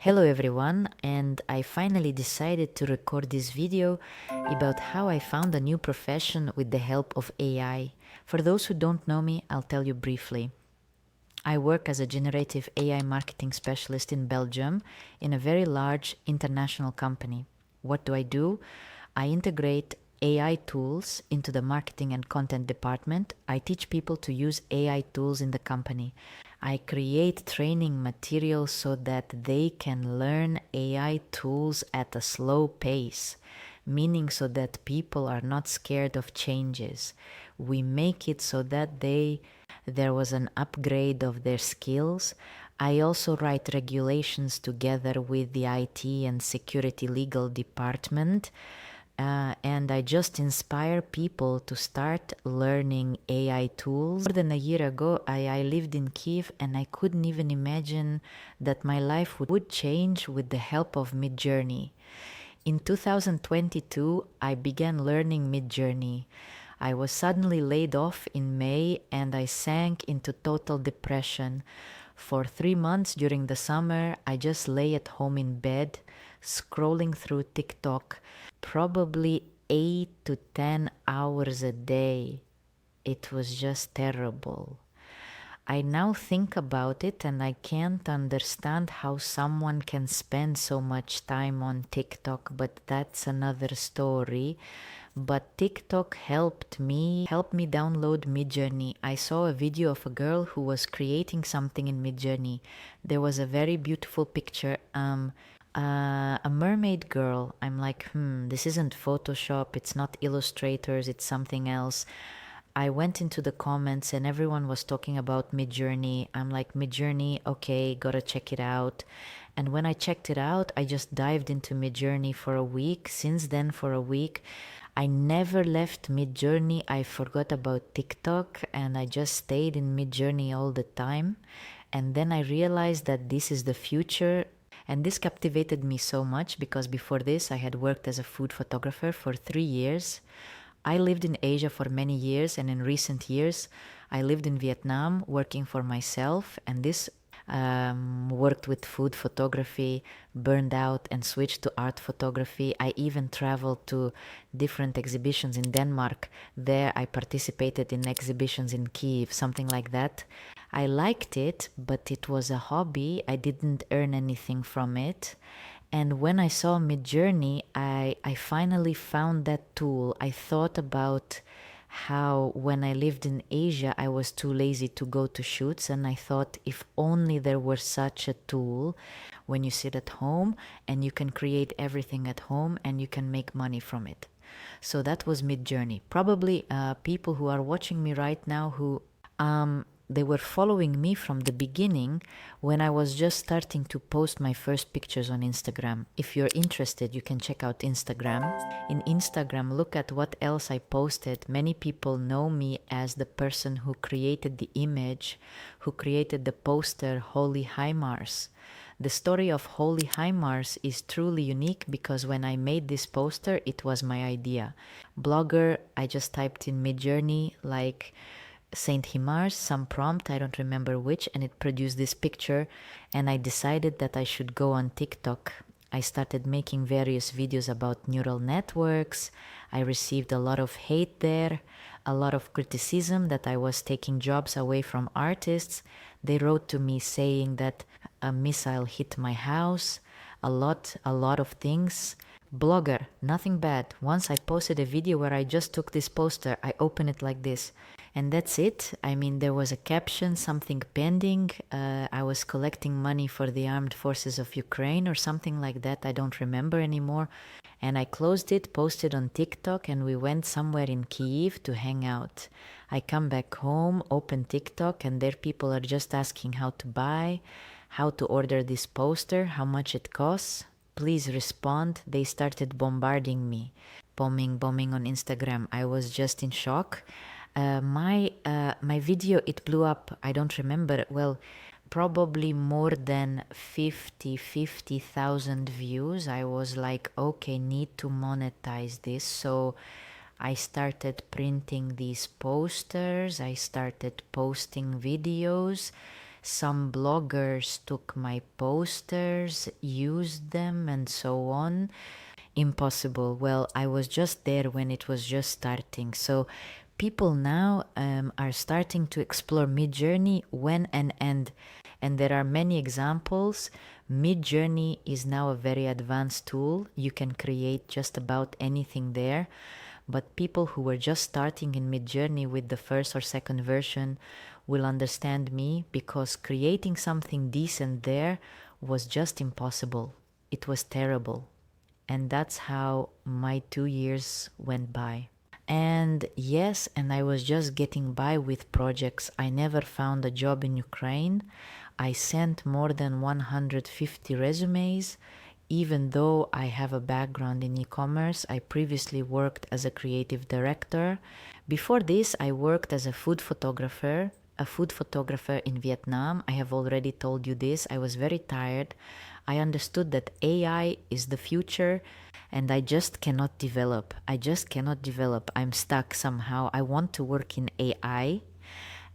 Hello everyone, and I finally decided to record this video about how I found a new profession with the help of AI. For those who don't know me, I'll tell you briefly. I work as a generative AI marketing specialist in Belgium in a very large international company. What do? I integrate AI tools into the marketing and content department. I teach people to use AI tools in the company. I create training materials so that they can learn AI tools at a slow pace, meaning so that people are not scared of changes. We make it so that there was an upgrade of their skills. I also write regulations together with the IT and security legal department. And I just inspire people to start learning AI tools. More than a year ago, I lived in Kyiv and I couldn't even imagine that my life would change with the help of Midjourney. In 2022, I began learning Midjourney. I was suddenly laid off in May and I sank into total depression. For 3 months during the summer, I just lay at home in bed, scrolling through TikTok, probably 8 to 10 hours a day. It was just terrible. I now think about it and I can't understand how someone can spend so much time on TikTok, but that's another story. But TikTok helped me download Midjourney. I saw a video of a girl who was creating something in Midjourney. There was a very beautiful picture, a mermaid girl. I'm like, this isn't Photoshop, it's not Illustrators, it's something else. I went into the comments and everyone was talking about Midjourney. I'm like, Midjourney, okay, gotta check it out. And when I checked it out, I just dived into Midjourney for a week. Since then, for a week, I never left Midjourney. I forgot about TikTok and I just stayed in Midjourney all the time. And then I realized that this is the future. And this captivated me so much because before this, I had worked as a food photographer for 3 years. I lived in Asia for many years, and in recent years, I lived in Vietnam working for myself, and this worked with food photography, burned out, and switched to art photography. I even traveled to different exhibitions in Denmark. There, I participated in exhibitions in Kyiv, something like that. I liked it, but it was a hobby. I didn't earn anything from it. And when I saw Midjourney, I finally found that tool. I thought about how when I lived in Asia, I was too lazy to go to shoots. And I thought if only there were such a tool when you sit at home and you can create everything at home and you can make money from it. So that was Midjourney. Probably people who are watching me right now who they were following me from the beginning when I was just starting to post my first pictures on Instagram. If you're interested, you can check out Instagram. In Instagram, look at what else I posted. Many people know me as the person who created the image, who created the poster Holy Himars. The story of Holy Himars is truly unique because when I made this poster, it was my idea. Blogger, I just typed in Midjourney like Saint Himars, some prompt, I don't remember which, and it produced this picture, and I decided that I should go on TikTok. I started making various videos about neural networks. I received a lot of hate there, a lot of criticism that I was taking jobs away from artists. They wrote to me saying that a missile hit my house, a lot of things. Blogger, nothing bad. Once I posted a video where I just took this poster, I open it like this. And that's it. I mean, there was a caption, something pending. I was collecting money for the armed forces of Ukraine or something like that. I don't remember anymore. And I closed it, posted on TikTok, and we went somewhere in Kyiv to hang out. I come back home, open TikTok, and there people are just asking how to buy, how to order this poster, how much it costs. Please respond. They started bombarding me. Bombing on Instagram. I was just in shock. My video, it blew up. I don't remember. Well, probably more than 50,000 views. I was like, okay, need to monetize this. So I started printing these posters. I started posting videos. Some bloggers took my posters, used them, and so on. Impossible. Well, I was just there when it was just starting. So people now are starting to explore Midjourney when and there are many examples. Midjourney is now a very advanced tool. You can create just about anything there. But people who were just starting in Midjourney with the first or second version will understand me, because creating something decent there was just impossible. It was terrible. And that's how my 2 years went by. And yes, and I was just getting by with projects. I never found a job in Ukraine. I sent more than 150 resumes. Even though I have a background in e-commerce, I previously worked as a creative director. Before this, I worked as a food photographer in Vietnam. I have already told you this. I was very tired. I understood that AI is the future and I just cannot develop. I'm stuck somehow. I want to work in AI.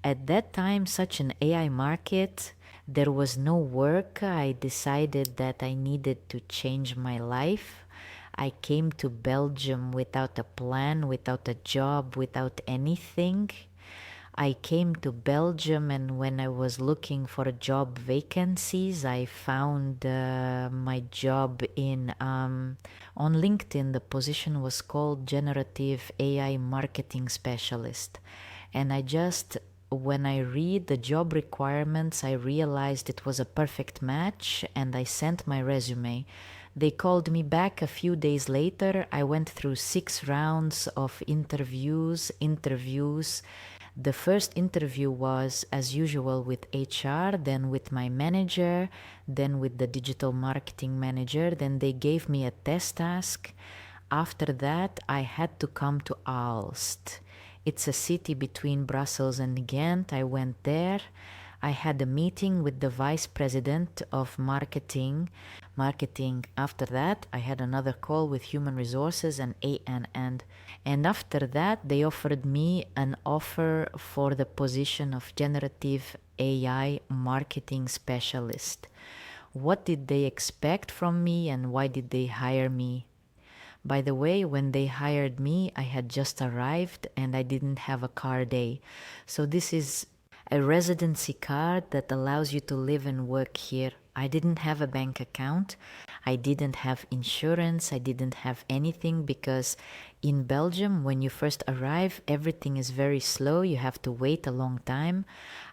At that time, such an AI market, there was no work. I decided that I needed to change my life. I came to Belgium without a plan, without a job, without anything. I came to Belgium, and when I was looking for job vacancies, I found my job on LinkedIn. The position was called Generative AI Marketing Specialist. And when I read the job requirements, I realized it was a perfect match, and I sent my resume. They called me back a few days later. I went through 6 rounds of interviews. The first interview was, as usual, with HR, then with my manager, then with the digital marketing manager. Then they gave me a test task. After that, I had to come to Aalst. It's a city between Brussels and Ghent. I went there. I had a meeting with the vice president of marketing. After that, I had another call with human resources and ANN. And after that, they offered me an offer for the position of generative AI marketing specialist. What did they expect from me, and why did they hire me? By the way, when they hired me, I had just arrived and I didn't have a car day. So this is a residency card that allows you to live and work here. I didn't have a bank account. I didn't have insurance. I didn't have anything, because in Belgium, when you first arrive, everything is very slow. You have to wait a long time.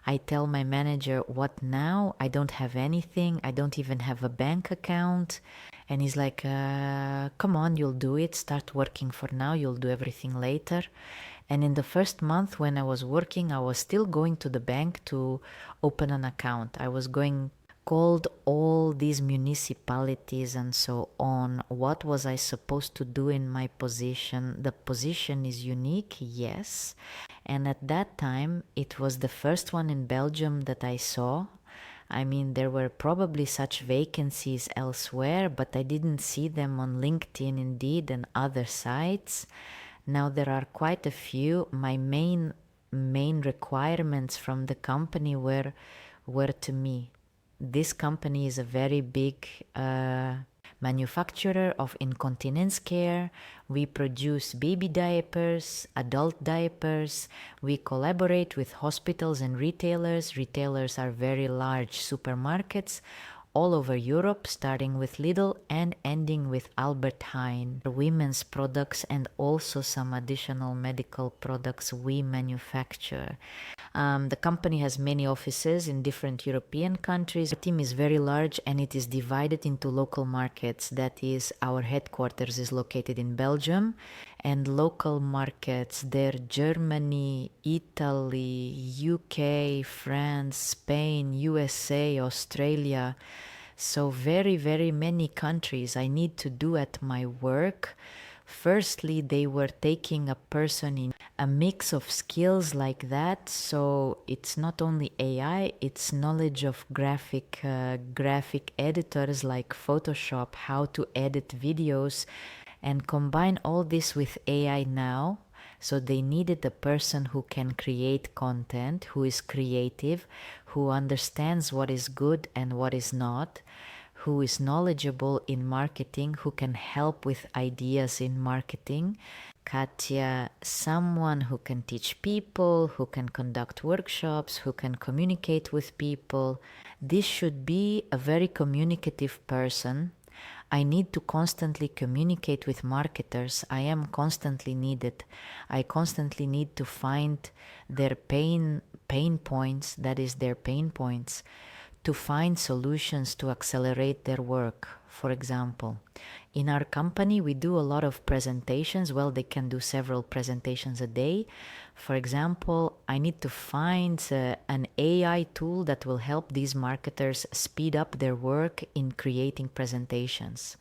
I tell my manager, what now? I don't have anything. I don't even have a bank account. And he's like, come on, you'll do it. Start working for now. You'll do everything later. And in the first month when I was working, I was still going to the bank to open an account. I was called all these municipalities and so on. What was I supposed to do in my position? The position is unique, yes. And at that time, it was the first one in Belgium that I saw. I mean, there were probably such vacancies elsewhere, but I didn't see them on LinkedIn, Indeed, and other sites. Now there are quite a few. My main requirements from the company were to me. This company is a very big manufacturer of incontinence care. We produce baby diapers, adult diapers. We collaborate with hospitals and retailers. Retailers are very large supermarkets all over Europe, starting with Lidl and ending with Albert Heijn. Women's products and also some additional medical products we manufacture. The company has many offices in different European countries. The team is very large and it is divided into local markets. That is, our headquarters is located in Belgium, and local markets, they're Germany, Italy, UK, France, Spain, USA, Australia. So very, very many countries I need to do at my work. Firstly, they were taking a person in a mix of skills like that. So it's not only AI, it's knowledge of graphic editors like Photoshop, how to edit videos, and combine all this with AI now. So they needed a person who can create content, who is creative, who understands what is good and what is not, who is knowledgeable in marketing, who can help with ideas in marketing. Katya, someone who can teach people, who can conduct workshops, who can communicate with people. This should be a very communicative person. I need to constantly communicate with marketers. I am constantly needed. I constantly need to find their pain points, that is their pain points, to find solutions to accelerate their work. For example, in our company, we do a lot of presentations. Well, they can do several presentations a day. For example, I need to find an AI tool that will help these marketers speed up their work in creating presentations.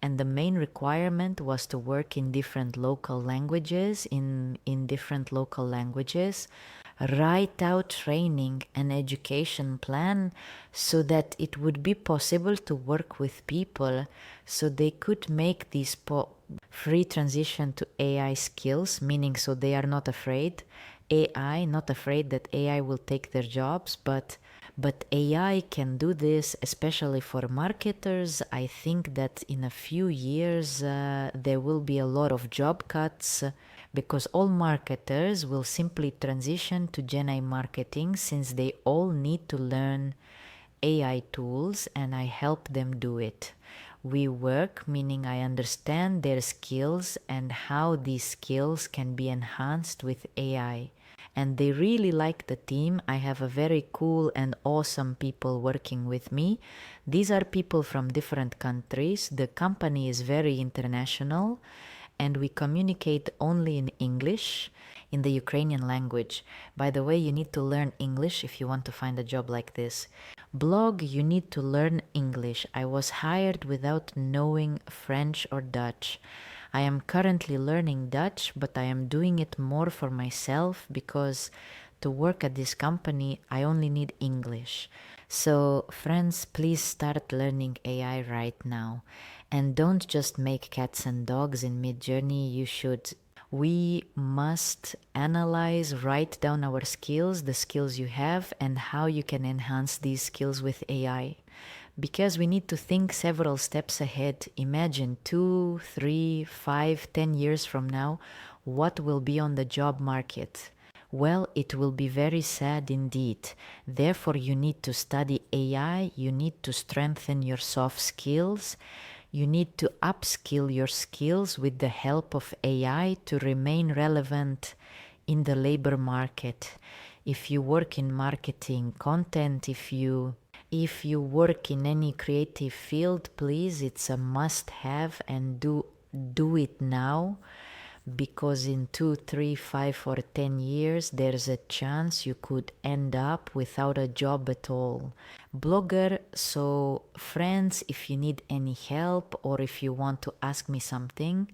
And the main requirement was to work in different local languages, write out training and education plan so that it would be possible to work with people so they could make this free transition to AI skills, meaning so they are not afraid. Not afraid that AI will take their jobs, but AI can do this, especially for marketers. I think that in a few years there will be a lot of job cuts because all marketers will simply transition to GenAI marketing since they all need to learn AI tools and I help them do it. We work, meaning I understand their skills and how these skills can be enhanced with AI. And they really like the team. I have a very cool and awesome people working with me. These are people from different countries. The company is very international and we communicate only in English, in the Ukrainian language. By the way, you need to learn English if you want to find a job like this. Blog, you need to learn English. I was hired without knowing French or Dutch. I am currently learning Dutch, but I am doing it more for myself because to work at this company, I only need English. So, friends, please start learning AI right now. And don't just make cats and dogs in Midjourney. We must analyze, write down our skills, the skills you have, and how you can enhance these skills with AI. Because we need to think several steps ahead. Imagine 2, 3, 5, 10 years from now, what will be on the job market? Well, it will be very sad indeed. Therefore, you need to study AI, you need to strengthen your soft skills, you need to upskill your skills with the help of AI to remain relevant in the labor market. If you work in marketing, content, if you work in any creative field, please, it's a must-have and do it now, because in 2, 3, 5, or 10 years, there's a chance you could end up without a job at all. Blogger, so friends, if you need any help or if you want to ask me something,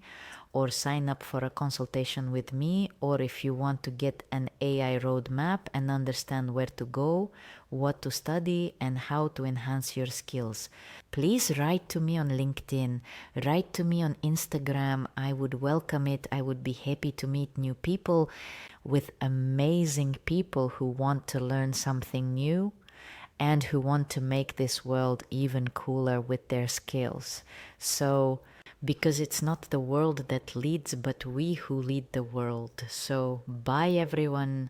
or sign up for a consultation with me, or if you want to get an AI roadmap and understand where to go, what to study, and how to enhance your skills, please write to me on LinkedIn, write to me on Instagram. I would welcome it. I would be happy to meet new people, with amazing people who want to learn something new and who want to make this world even cooler with their skills. So, because it's not the world that leads, but we who lead the world. So, bye everyone.